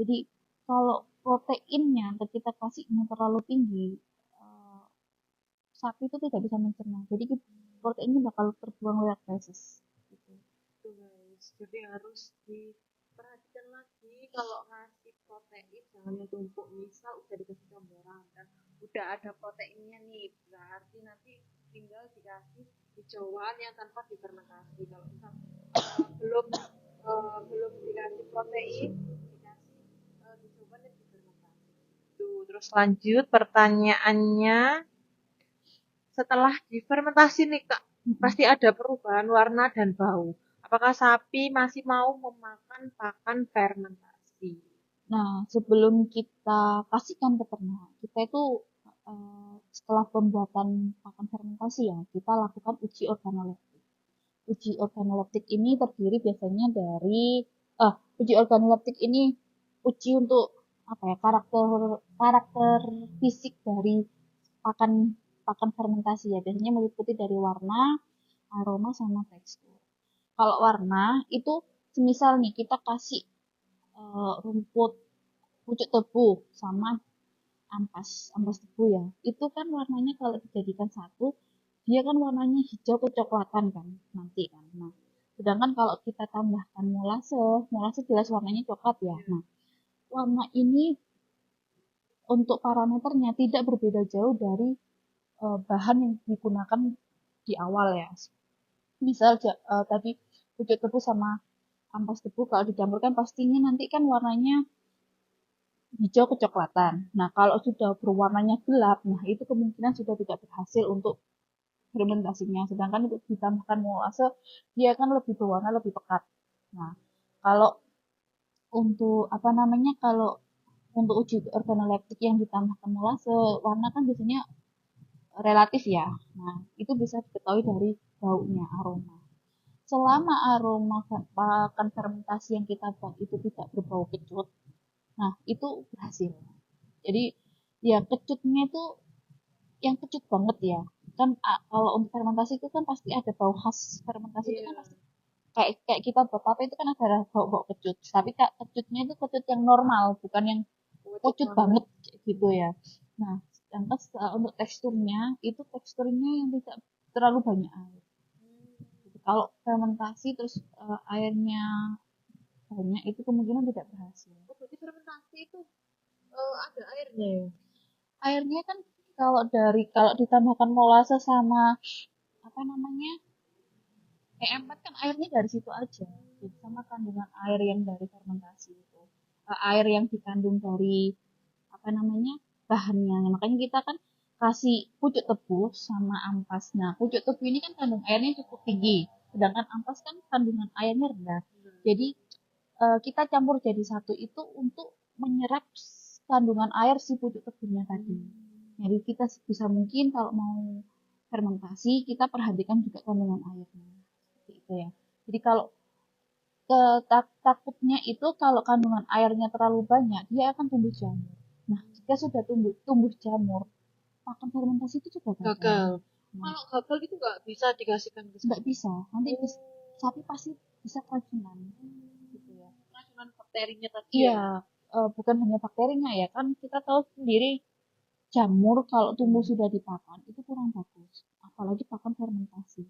Jadi kalau proteinnya kita kasihnya terlalu tinggi, sapi itu tidak bisa mencerna. Jadi proteinnya bakal terbuang lewat feses. Gitu. Jadi harus diperhatikan lagi kalau ngasih protein jangan yang tumpuk. Misal udah dikasih comboran dan udah ada proteinnya nih, berarti nanti tinggal dikasih hijauan yang tanpa difermentasi. Kalau misal belum dikasih protein, dikasih Terus lanjut pertanyaannya, setelah difermentasi nih Kak, pasti ada perubahan warna dan bau. Apakah sapi masih mau memakan pakan fermentasi? Nah, sebelum kita kasihkan ke ternak, kita itu setelah pembuatan pakan fermentasi ya, kita lakukan uji organoleptik. Uji organoleptik ini terdiri biasanya dari uji organoleptik ini uji untuk apa ya, karakter fisik dari pakan pakan fermentasi ya. Biasanya meliputi dari warna, aroma sama tekstur. Kalau warna itu semisal nih kita kasih rumput pucuk tebu sama ampas tebu ya. Itu kan warnanya kalau dijadikan satu, dia kan warnanya hijau kecoklatan kan nanti kan. Nah, sedangkan kalau kita tambahkan molase jelas warnanya coklat ya. Nah, warna ini untuk parameternya tidak berbeda jauh dari bahan yang digunakan di awal ya. Misal tadi pucuk tebu sama ampas tebu kalau dicampurkan pastinya nanti kan warnanya hijau kecoklatan. Nah, kalau sudah berwarnanya gelap, nah itu kemungkinan sudah tidak berhasil untuk fermentasinya. Sedangkan untuk ditambahkan molase, dia akan lebih berwarna lebih pekat. Nah, kalau untuk apa namanya, kalau untuk uji organoleptik yang ditambahkan molase, warna kan biasanya relatif ya. Nah, itu bisa diketahui dari baunya, aroma. Selama aroma pakan fermentasi yang kita buat itu tidak berbau kecut, nah itu berhasil. Jadi ya kecutnya itu yang kecut banget ya. Kan kalau untuk fermentasi itu kan pasti ada bau khas fermentasi itu kan pasti kayak kayak kita buat apa itu kan ada bau-bau kecut. Tapi kak kecutnya itu kecut yang normal, bukan yang kecut banget gitu ya. Nah, sedangkan untuk teksturnya itu teksturnya yang tidak terlalu banyak air. Jadi, kalau fermentasi terus airnya banyak itu kemungkinan tidak berhasil. Berarti fermentasi itu ada airnya ya? Airnya kan kalau ditambahkan molase sama apa namanya E4 kan airnya dari situ aja. Jadi sama kandungan air yang dari fermentasi itu. Air yang dikandung dari apa namanya bahannya. Makanya kita kan kasih pucuk tebu sama ampas. Nah, pucuk tebu ini kan kandung airnya cukup tinggi, sedangkan ampas kan kandungan airnya rendah. Jadi kita campur jadi satu itu untuk menyerap kandungan air si pucuk tebunya tadi. Jadi kita bisa mungkin kalau mau fermentasi kita perhatikan juga kandungan airnya. Seperti itu ya. Jadi kalau takutnya itu kalau kandungan airnya terlalu banyak dia akan tumbuh jamur. Nah, jika sudah tumbuh jamur, pakan fermentasi itu juga gagal. Nah, kalau gagal itu nggak bisa dikasihkan ke nggak bisa. Nanti sapi pasti bisa keracunan. Gitu ya. keracunan bakterinya tadi. Iya, bukan hanya bakterinya ya kan kita tahu sendiri jamur kalau tumbuh sudah di pakan itu kurang bagus, apalagi pakan fermentasi.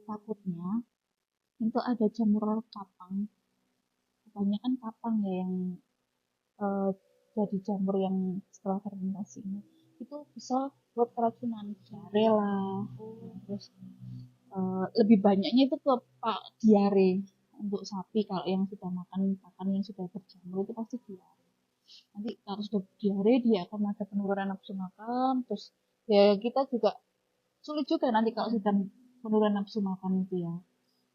Takutnya itu ada jamur kapang, kebanyakan kapang ya yang eh, jadi jamur yang setelah fermentasi ini itu bisa buat keracunan diare lah, terus lebih banyaknya itu ke diare untuk sapi kalau yang sudah makan pakan yang sudah berjamur itu pasti diare. Nanti kalau sudah diare dia akan ada penurunan nafsu makan, terus ya kita juga sulit juga nanti kalau sudah penurunan nafsu makan itu ya.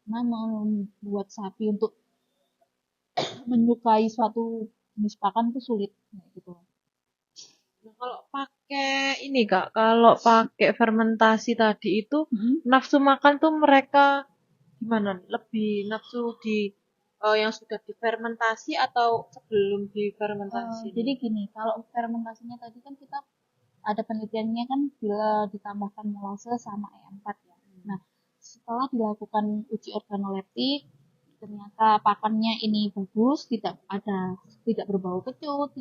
Nah, membuat sapi untuk menyukai suatu jenis pakan itu sulit gitu. Nah, kalau pakai ini Kak, kalau pakai fermentasi tadi itu nafsu makan tuh mereka gimana? Lebih nafsu di yang sudah difermentasi atau sebelum difermentasi? Jadi gini, kalau fermentasinya tadi kan kita ada penelitiannya kan bila ditambahkan molase sama E4 ya. Nah, setelah dilakukan uji organoleptik, ternyata pakannya ini bagus, tidak berbau kecut,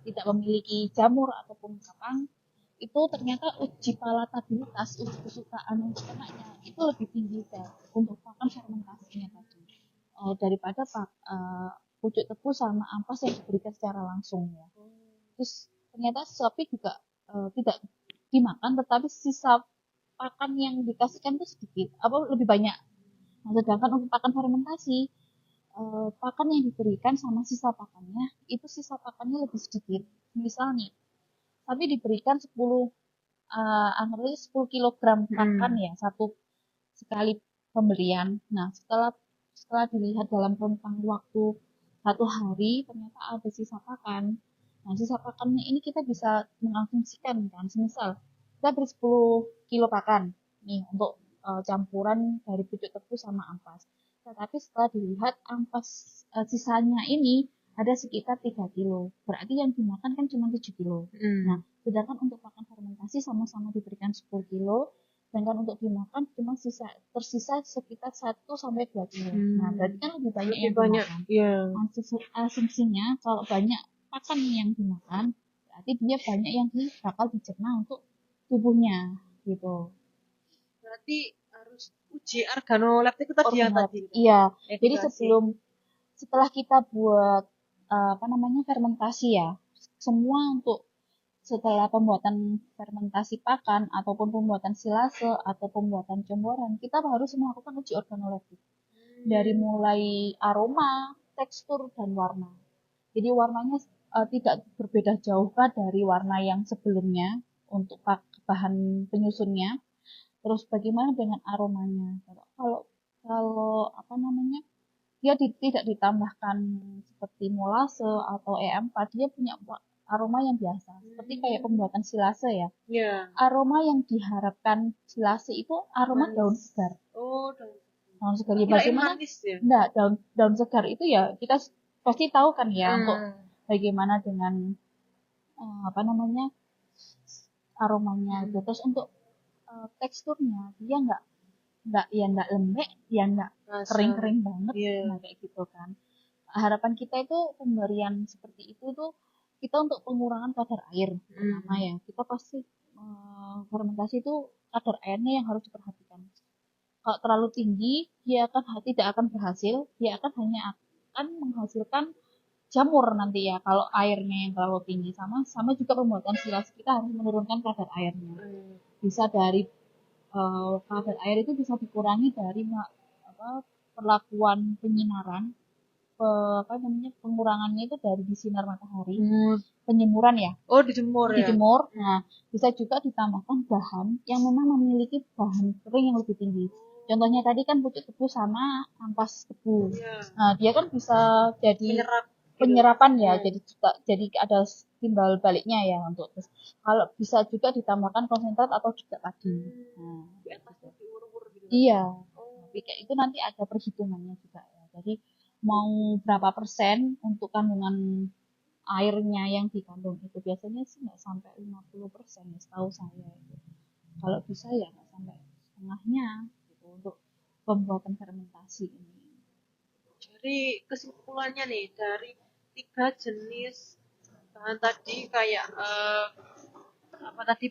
tidak memiliki jamur ataupun kapang. Itu ternyata uji palatabilitas, uji kesukaan untuk ternaknya itu lebih tinggi untuk pakan fermentasinya tadi daripada pucuk tebu sama ampas yang diberikan secara langsung ya. Terus ternyata sapi juga tidak dimakan, tetapi sisa pakan yang dikasihkan itu sedikit, apa lebih banyak. Nah, sedangkan untuk pakan fermentasi, pakan yang diberikan sama sisa pakannya itu sisa pakannya lebih sedikit. Misalnya tapi diberikan 10 anggapnya 10 kilogram pakan ya satu sekali pemberian. Nah, setelah dilihat dalam rentang waktu 1 hari, ternyata ada sisa pakan. Nah, sisa pakannya ini kita bisa mengasumsikan kan, semisal kita beri 10 kilo pakan nih untuk campuran dari pucuk tebu sama ampas. Tetapi setelah dilihat ampas sisanya ini ada sekitar 3 kilo. Berarti yang dimakan kan cuma 7 kilo. Nah, sedangkan untuk pakan fermentasi sama-sama diberikan 10 kilo, sedangkan untuk dimakan cuma tersisa sekitar 1 sampai 2 kilo. Nah, berarti kan lebih banyak yang dimakan. Iya. Asumsinya kalau banyak pakan yang dimakan, berarti dia banyak yang bakal dicerna untuk tubuhnya gitu. Berarti harus uji organoleptik itu tadi yang tadi. Iya. Jadi Edukasi. setelah kita buat fermentasi ya, semua untuk setelah pembuatan fermentasi pakan ataupun pembuatan silase atau pembuatan campuran, kita harus melakukan uji organoleptik. Dari mulai aroma, tekstur, dan warna. Jadi warnanya tidak berbeda jauh dari warna yang sebelumnya untuk bahan penyusunnya. Terus bagaimana dengan aromanya? Kalau dia tidak ditambahkan seperti molase atau E4, dia punya aroma yang biasa, seperti kayak pembuatan silase ya. Iya. Aroma yang diharapkan silase itu aroma daun segar. Oh, Daun segar ya, kirain bagaimana? manis ya? Enggak, daun segar itu ya kita pasti tahu kan ya untuk bagaimana dengan aromanya gitu. Terus untuk teksturnya dia nggak lembek, ya nggak kering banget, nah kayak gitu kan. Harapan kita itu pemberian seperti itu tuh kita untuk pengurangan kadar air pertama ya. Kita pasti fermentasi itu kadar airnya yang harus diperhatikan. Kalau terlalu tinggi, dia tidak akan berhasil, dia hanya akan menghasilkan jamur nanti ya kalau airnya yang terlalu tinggi. Sama juga pembuatan silase kita harus menurunkan kadar airnya. Bisa dari kadar air itu bisa dikurangi dari perlakuan penyinaran, pengurangannya itu dari sinar matahari, penjemuran ya. Oh, dijemur ya. Nah, bisa juga ditambahkan bahan yang memang memiliki bahan kering yang lebih tinggi. Contohnya tadi kan pucuk tebu sama ampas tebu. Nah, dia kan bisa jadi penyerapan ya, jadi ada timbal baliknya ya untuk terus. Kalau bisa juga ditambahkan konsentrat atau juga padi. Nah, iya. Tapi kayak itu nanti ada perhitungannya juga ya. Jadi mau berapa persen untuk kandungan airnya yang dikandung itu biasanya sih nggak sampai 50% ya setahu saya itu. Kalau bisa ya nggak sampai setengahnya gitu untuk pembuatan fermentasi ini. Jadi kesimpulannya nih dari 3 jenis bahan tadi kayak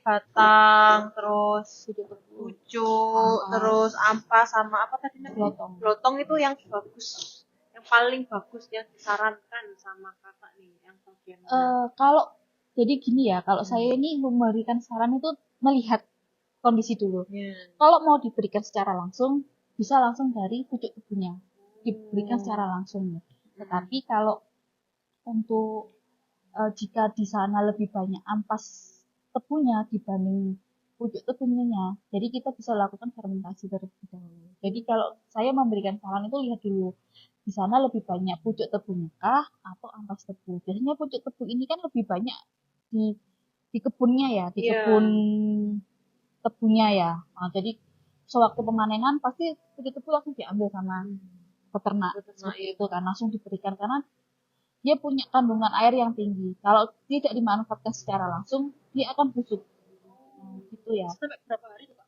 batang, terus pucuk, terus ampas sama apa tadi namanya? Blotong itu yang bagus, yang paling bagus yang disarankan sama kakak nih yang bagian kalau jadi gini ya, kalau saya ini memberikan saran itu melihat kondisi dulu. Kalau mau diberikan secara langsung, bisa langsung dari pucuk tebunya diberikan secara langsung ya. Tetapi kalau untuk jika di sana lebih banyak ampas tebunya dibanding pucuk tebunya, jadi kita bisa lakukan fermentasi terlebih dahulu. Jadi kalau saya memberikan saran itu lihat dulu di sana lebih banyak pucuk tebunya kah atau ampas tebu. Biasanya pucuk tebu ini kan lebih banyak di kebunnya ya, di kebun tebunya ya. Nah, jadi sewaktu pemanenan pasti pucuk tebu langsung diambil sama peternak seperti itu kan, langsung diberikan karena dia punya kandungan air yang tinggi. Kalau tidak dimanfaatkan secara langsung, dia akan busuk. Nah, gitu ya. Sampai berapa hari Pak?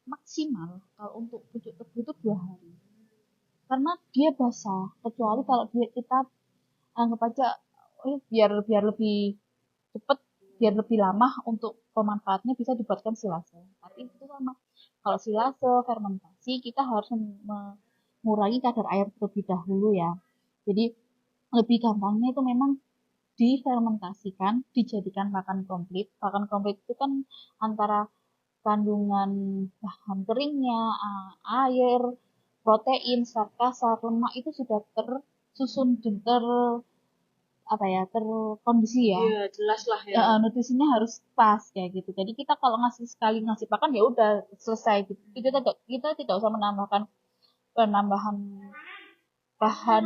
Maksimal kalau untuk pucuk tebu itu 2 hari. Karena dia basah. Kecuali kalau kita anggap aja biar lebih cepat, biar lebih lama untuk pemanfaatnya bisa dibuatkan silase. Tapi itu sama. Kalau silase fermentasi kita harus mengurangi kadar air terlebih dahulu ya. Jadi lebih gampangnya itu memang difermentasikan, dijadikan pakan komplit. Pakan komplit itu kan antara kandungan bahan keringnya, air, protein, zat kasar, lemak itu sudah tersusun apa ya, terkondisi ya. Iya, jelas lah ya. Nutrisinya harus pas kayak gitu. Jadi kita kalau sekali ngasih pakan ya udah selesai gitu. Kita tidak usah penambahan bahan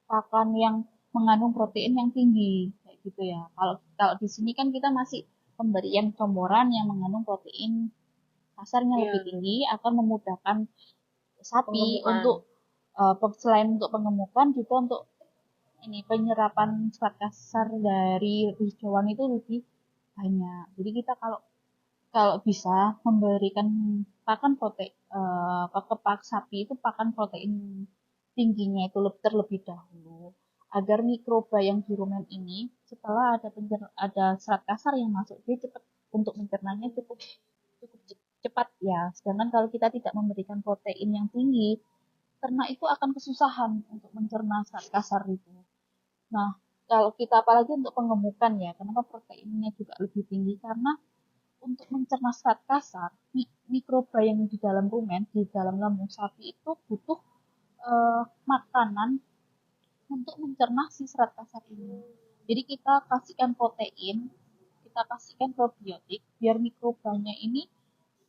pakan yang mengandung protein yang tinggi kayak gitu ya. Kalau kalau di sini kan kita masih pemberian comboran yang mengandung protein kasarnya Iya, lebih tinggi akan memudahkan sapi Pengemukan. untuk selain untuk pengemukan juga untuk ini penyerapan serat kasar dari hijauan itu lebih banyak. Jadi kita kalau kalau bisa memberikan pakan protein ke pak sapi itu pakan protein tingginya itu terlebih dahulu agar mikroba yang di rumen ini setelah ada serat kasar yang masuk dia cepat untuk mencernanya cukup cepat ya. Sedangkan kalau kita tidak memberikan protein yang tinggi, ternak itu akan kesusahan untuk mencerna serat kasar itu. Nah, kalau kita apalagi untuk pengemukan ya, kenapa proteinnya juga lebih tinggi? Karena untuk mencerna serat kasar, mikroba yang di dalam rumen, di dalam lambung sapi itu butuh makanan untuk mencerna si serat kasar ini. Jadi kita kasihkan protein, kita kasihkan probiotik, biar mikrobanya ini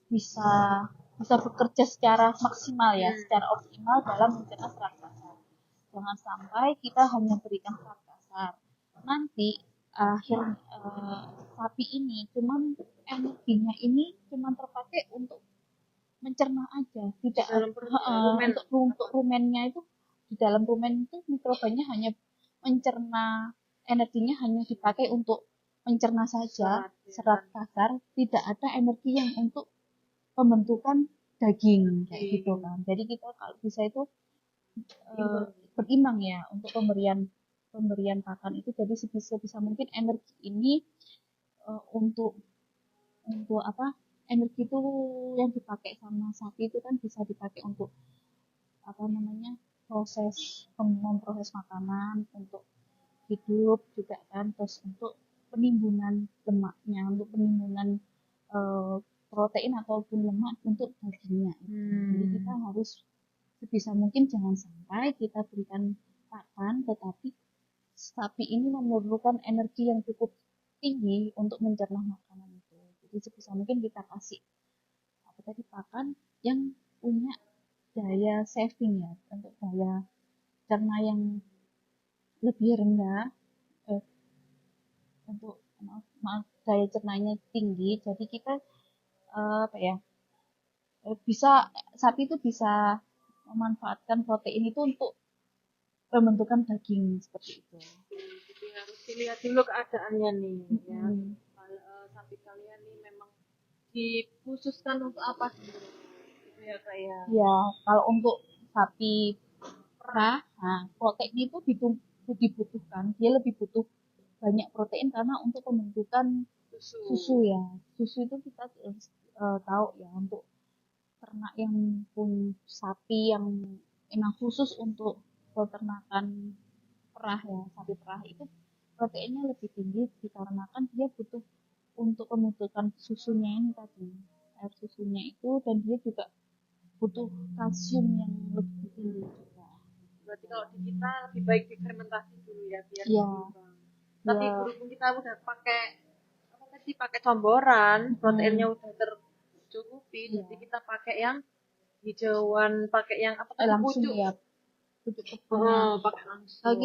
bisa bisa bekerja secara maksimal ya, secara optimal dalam mencerna serat kasar. Jangan sampai kita hanya berikan serat kasar. Nanti akhir sapi ini cuman energinya ini cuman terpakai untuk mencerna aja, tidak Dalam rumen. untuk rumennya itu di dalam rumen itu mikrobanya hanya mencerna energinya hanya dipakai untuk mencerna saja serat kasar, tidak ada energi yang untuk pembentukan daging kayak gitu kan. Jadi kita kalau bisa itu berimbang ya untuk pemberian pakan itu, jadi sebisa mungkin energi ini untuk apa, energi itu yang dipakai sama sapi itu kan bisa dipakai untuk apa namanya memproses makanan untuk hidup juga kan, terus untuk penimbunan lemaknya, untuk penimbunan eh, protein ataupun lemak untuk dagingnya. Jadi kita harus sebisa mungkin jangan sampai kita berikan pakan tetapi sapi ini memerlukan energi yang cukup tinggi untuk mencerna makanan itu. Jadi sebisa mungkin kita kasih apa tadi pakan yang punya daya saving ya, untuk daya cerna yang lebih rendah, eh, untuk daya cernanya tinggi. Jadi kita apa ya, bisa sapi itu bisa memanfaatkan protein itu untuk pembentukan daging seperti itu. Jadi harus dilihat dulu keadaannya nih ya. Sapi kalian nih memang dikhususkan untuk apa sebenarnya? Gitu ya Kak ya. Ya, kalau untuk sapi perah, nah, protein itu dibutuhkan, dia lebih butuh banyak protein karena untuk pembentukan susu ya. Susu itu kita tahu ya, untuk ternak yang punya sapi yang memang khusus untuk peternakan perah ya, sapi perah itu proteinnya lebih tinggi dikarenakan dia butuh untuk pembentukan susunya ini tadi, air susunya itu, dan dia juga butuh kalsium yang lebih tinggi juga. Berarti kalau di kita lebih baik difermentasi dulu ya biar Ya, seimbang. Tapi berhubung kita udah pakai apa tadi, pakai comboran, proteinnya udah tercukupi, jadi kita pakai yang hijauan, pakai yang apa tadi, langsung pucuk. ya, pucuk tebunya. Pakai langsung.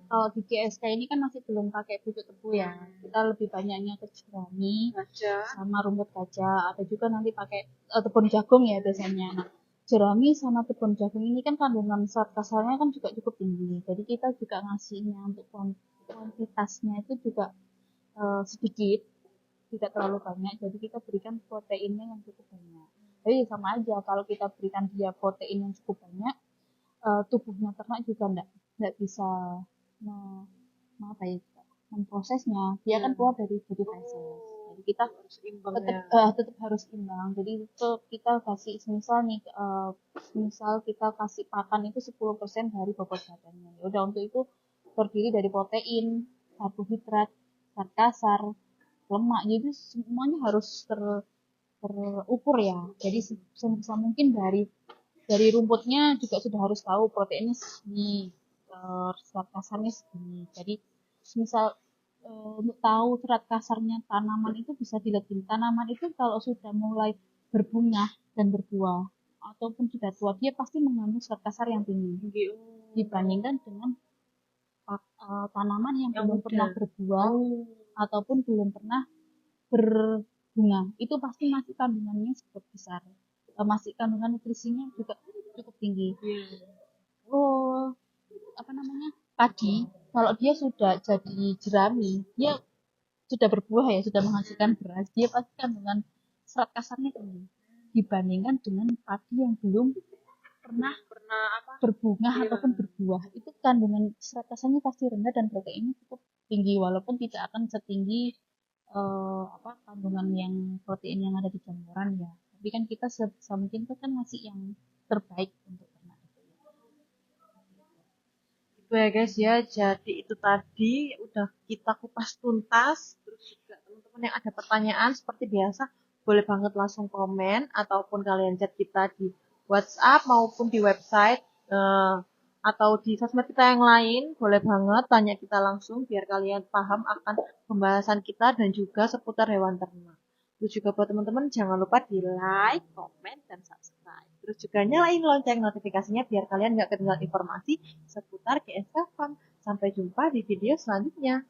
Kalau di GSK ini kan masih belum pakai pucuk tebu ya. Kita lebih banyaknya ke jerami Gajah. sama rumput gajah. Ada juga nanti pakai tepung jagung ya biasanya. Nah, jerami sama tepung jagung ini kan kandungan serat kasarnya kan juga cukup tinggi. Jadi kita juga ngasihnya untuk kuantitasnya itu juga sedikit, tidak terlalu banyak. Jadi kita berikan proteinnya yang cukup banyak. Jadi sama aja kalau kita berikan dia protein yang cukup banyak, tubuhnya ternak juga enggak bisa apa ya, memprosesnya. Dia kan keluar dari body feces. Jadi kita tetap harus imbang. Jadi itu kita kasih misal nih, misal kita kasih pakan itu 10% dari bobot badannya. Ya udah, untuk itu terdiri dari protein, karbohidrat, zat kasar, lemak. Jadi semuanya harus terukur ya. Jadi sebisa mungkin dari rumputnya juga sudah harus tahu proteinnya segini, serat kasarnya segini. Jadi misal untuk tahu serat kasarnya tanaman itu bisa dilihat gini. Tanaman itu kalau sudah mulai berbunga dan berbuah ataupun sudah tua, dia pasti mengandung serat kasar yang tinggi dibandingkan dengan tanaman yang belum pernah berbuah ataupun belum pernah berbunga. Itu pasti masih kandungannya cukup besar. Masih kandungan nutrisinya juga cukup tinggi. Oh, apa namanya? Padi, kalau dia sudah jadi jerami, dia sudah berbuah ya, sudah menghasilkan beras, dia pasti kandungan serat kasarnya tinggi dibandingkan dengan padi yang belum pernah berbunga ataupun berbuah. Itu kandungan serat kasarnya pasti rendah dan proteinnya cukup tinggi walaupun tidak akan setinggi kandungan yang protein yang ada di campuran ya. Tapi kan kita sebisa mungkin itu kan ngasih yang terbaik untuk ternak. Itu ya guys ya, jadi itu tadi udah kita kupas tuntas. Terus juga teman-teman yang ada pertanyaan seperti biasa boleh banget langsung komen ataupun kalian chat kita di WhatsApp maupun di website atau di sosmed kita yang lain. Boleh banget tanya kita langsung biar kalian paham akan pembahasan kita dan juga seputar hewan ternak. Terus juga buat teman-teman jangan lupa di like, komen, dan subscribe. Terus juga nyalain lonceng notifikasinya biar kalian nggak ketinggalan informasi seputar GSK Farm. Sampai jumpa di video selanjutnya.